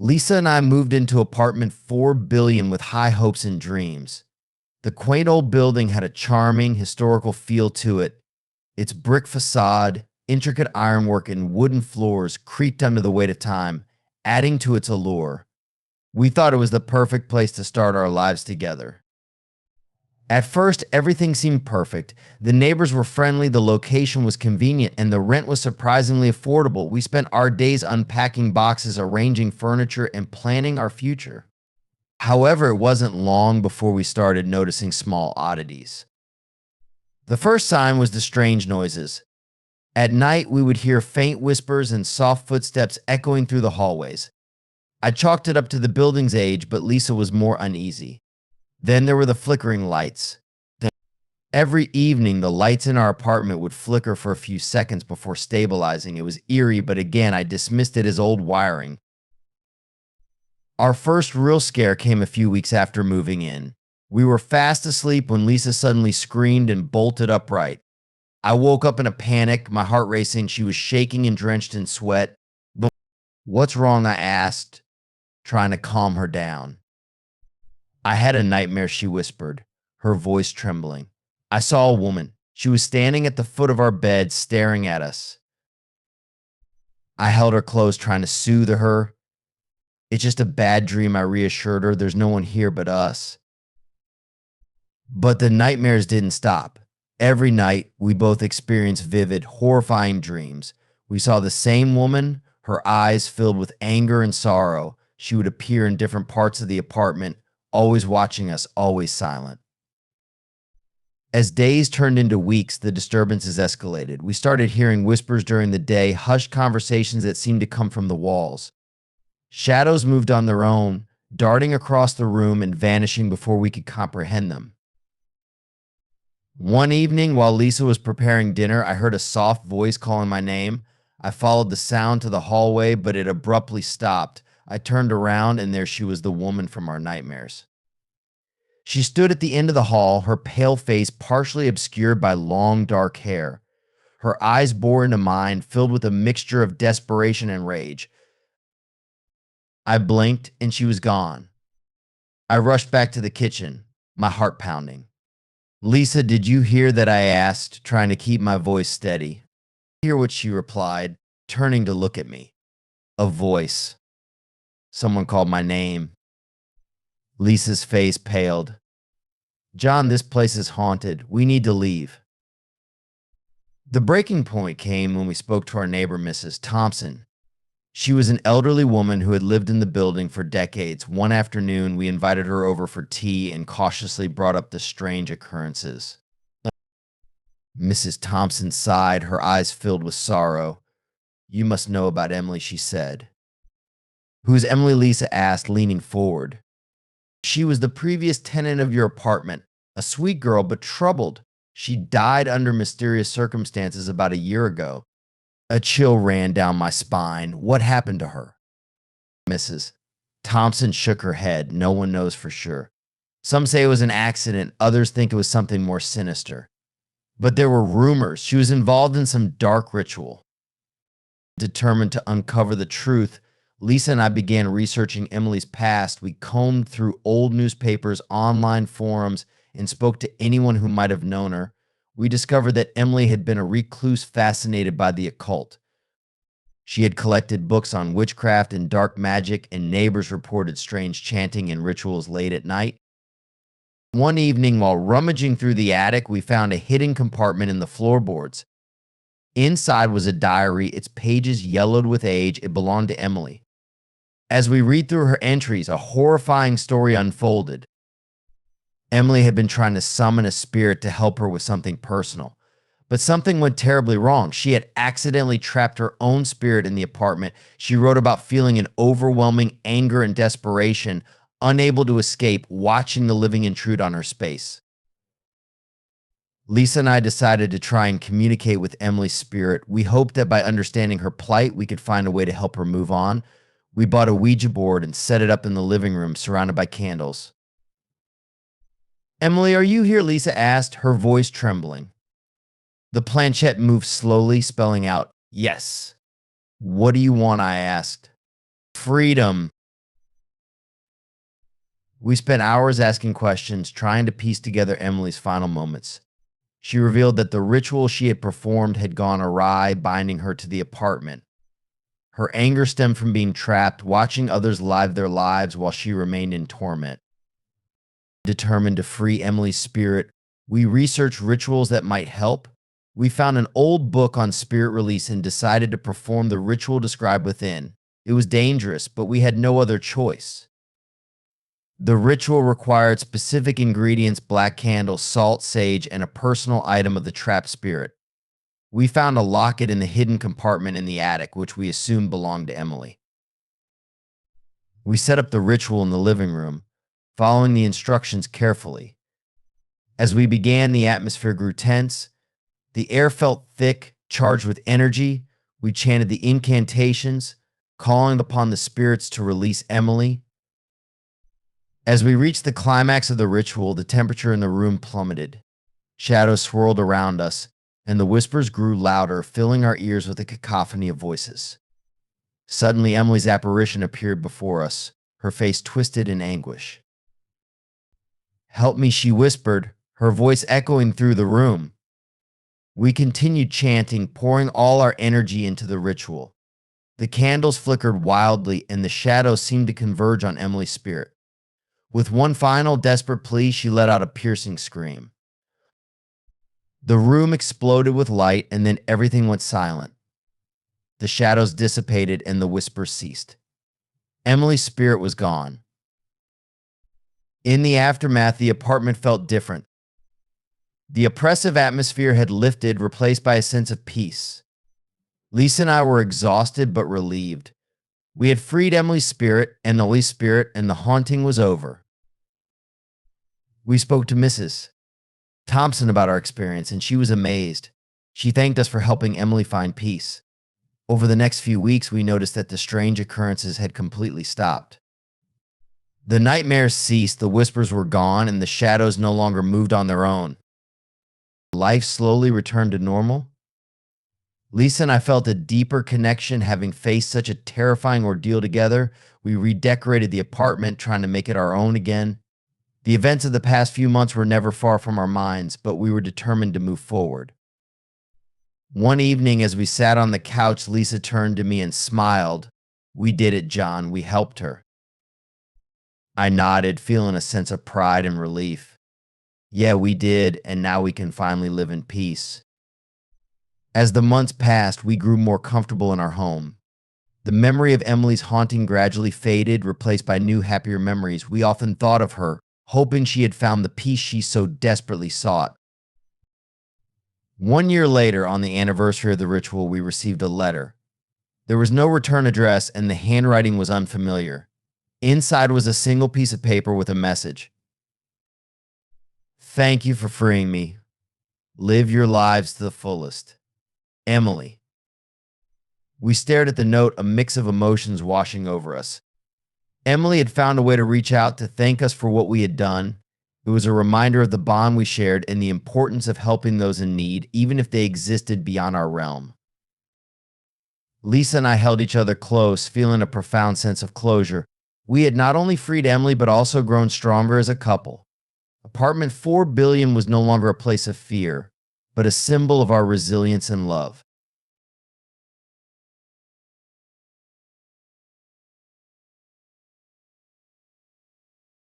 Lisa and I moved into apartment 4 billion with high hopes and dreams. The quaint old building had a charming historical feel to it. Its brick facade, intricate ironwork, and wooden floors creaked under the weight of time, adding to its allure. We thought it was the perfect place to start our lives together. At first, everything seemed perfect. The neighbors were friendly, the location was convenient, and the rent was surprisingly affordable. We spent our days unpacking boxes, arranging furniture, and planning our future. However, it wasn't long before we started noticing small oddities. The first sign was the strange noises. At night, we would hear faint whispers and soft footsteps echoing through the hallways. I chalked it up to the building's age, but Lisa was more uneasy. Then there were the flickering lights. Every evening, the lights in our apartment would flicker for a few seconds before stabilizing. It was eerie, but again, I dismissed it as old wiring. Our first real scare came a few weeks after moving in. We were fast asleep when Lisa suddenly screamed and bolted upright. I woke up in a panic, my heart racing. She was shaking and drenched in sweat. "What's wrong?" I asked, trying to calm her down. "I had a nightmare," she whispered, her voice trembling. "I saw a woman. She was standing at the foot of our bed, staring at us." I held her close, trying to soothe her. "It's just a bad dream," I reassured her. "There's no one here but us." But the nightmares didn't stop. Every night, we both experienced vivid, horrifying dreams. We saw the same woman, her eyes filled with anger and sorrow. She would appear in different parts of the apartment, always watching us, always silent. As days turned into weeks, the disturbances escalated. We started hearing whispers during the day, hushed conversations that seemed to come from the walls. Shadows moved on their own, darting across the room and vanishing before we could comprehend them. One evening, while Lisa was preparing dinner, I heard a soft voice calling my name. I followed the sound to the hallway, but it abruptly stopped. I turned around, and there she was, the woman from our nightmares. She stood at the end of the hall, her pale face partially obscured by long, dark hair. Her eyes bore into mine, filled with a mixture of desperation and rage. I blinked, and she was gone. I rushed back to the kitchen, my heart pounding. "Lisa, did you hear that?" I asked, trying to keep my voice steady. "Hear what?" she replied, turning to look at me. A voice. Someone called my name. Lisa's face paled. "John, this place is haunted. We need to leave." The breaking point came when we spoke to our neighbor, Mrs. Thompson. She was an elderly woman who had lived in the building for decades. One afternoon, we invited her over for tea and cautiously brought up the strange occurrences. Mrs. Thompson sighed, her eyes filled with sorrow. "You must know about Emily," she said. "Who's Emily?" Lisa asked, leaning forward. "She was the previous tenant of your apartment, a sweet girl, but troubled. She died under mysterious circumstances about a year ago." A chill ran down my spine. "What happened to her?" Mrs. Thompson shook her head. "No one knows for sure. Some say it was an accident, others think it was something more sinister. But there were rumors she was involved in some dark ritual." Determined to uncover the truth, Lisa and I began researching Emily's past. We combed through old newspapers, online forums, and spoke to anyone who might have known her. We discovered that Emily had been a recluse fascinated by the occult. She had collected books on witchcraft and dark magic, and neighbors reported strange chanting and rituals late at night. One evening, while rummaging through the attic, we found a hidden compartment in the floorboards. Inside was a diary, its pages yellowed with age. It belonged to Emily. As we read through her entries, a horrifying story unfolded. Emily had been trying to summon a spirit to help her with something personal. But something went terribly wrong. She had accidentally trapped her own spirit in the apartment. She wrote about feeling an overwhelming anger and desperation, unable to escape, watching the living intrude on her space. Lisa and I decided to try and communicate with Emily's spirit. We hoped that by understanding her plight, we could find a way to help her move on. We bought a Ouija board and set it up in the living room, surrounded by candles. "Emily, are you here?" Lisa asked, her voice trembling. The planchette moved slowly, spelling out, "Yes." "What do you want?" I asked. "Freedom," We spent hours asking questions, trying to piece together Emily's final moments. She revealed that the ritual she had performed had gone awry, binding her to the apartment. Her anger stemmed from being trapped, watching others live their lives while she remained in torment. Determined to free Emily's spirit, we researched rituals that might help. We found an old book on spirit release and decided to perform the ritual described within. It was dangerous, but we had no other choice. The ritual required specific ingredients: black candles, salt, sage, and a personal item of the trapped spirit. We found a locket in the hidden compartment in the attic, which we assumed belonged to Emily. We set up the ritual in the living room, following the instructions carefully. As we began, the atmosphere grew tense. The air felt thick, charged with energy. We chanted the incantations, calling upon the spirits to release Emily. As we reached the climax of the ritual, the temperature in the room plummeted. Shadows swirled around us, and the whispers grew louder, filling our ears with a cacophony of voices. Suddenly, Emily's apparition appeared before us, her face twisted in anguish. "Help me," she whispered, her voice echoing through the room. We continued chanting, pouring all our energy into the ritual. The candles flickered wildly, and the shadows seemed to converge on Emily's spirit. With one final desperate plea, she let out a piercing scream. The room exploded with light, and then everything went silent. The shadows dissipated, and the whispers ceased. Emily's spirit was gone. In the aftermath, the apartment felt different. The oppressive atmosphere had lifted, replaced by a sense of peace. Lisa and I were exhausted but relieved. We had freed Emily's spirit and the Holy Spirit, and the haunting was over. We spoke to Mrs. Thompson about our experience, and she was amazed. She thanked us for helping Emily find peace. Over the next few weeks, we noticed that the strange occurrences had completely stopped. The nightmares ceased, the whispers were gone, and the shadows no longer moved on their own. Life slowly returned to normal. Lisa and I felt a deeper connection having faced such a terrifying ordeal together. We redecorated the apartment, trying to make it our own again. The events of the past few months were never far from our minds, but we were determined to move forward. One evening, as we sat on the couch, Lisa turned to me and smiled. "We did it, John. We helped her." I nodded, feeling a sense of pride and relief. "Yeah, we did, and now we can finally live in peace." As the months passed, we grew more comfortable in our home. The memory of Emily's haunting gradually faded, replaced by new, happier memories. We often thought of her, hoping she had found the peace she so desperately sought. 1 year later, on the anniversary of the ritual, we received a letter. There was no return address, and the handwriting was unfamiliar. Inside was a single piece of paper with a message. "Thank you for freeing me. Live your lives to the fullest. Emily." We stared at the note, a mix of emotions washing over us. Emily had found a way to reach out to thank us for what we had done. It was a reminder of the bond we shared and the importance of helping those in need, even if they existed beyond our realm. Lisa and I held each other close, feeling a profound sense of closure. We had not only freed Emily, but also grown stronger as a couple. Apartment 4 billion was no longer a place of fear, but a symbol of our resilience and love.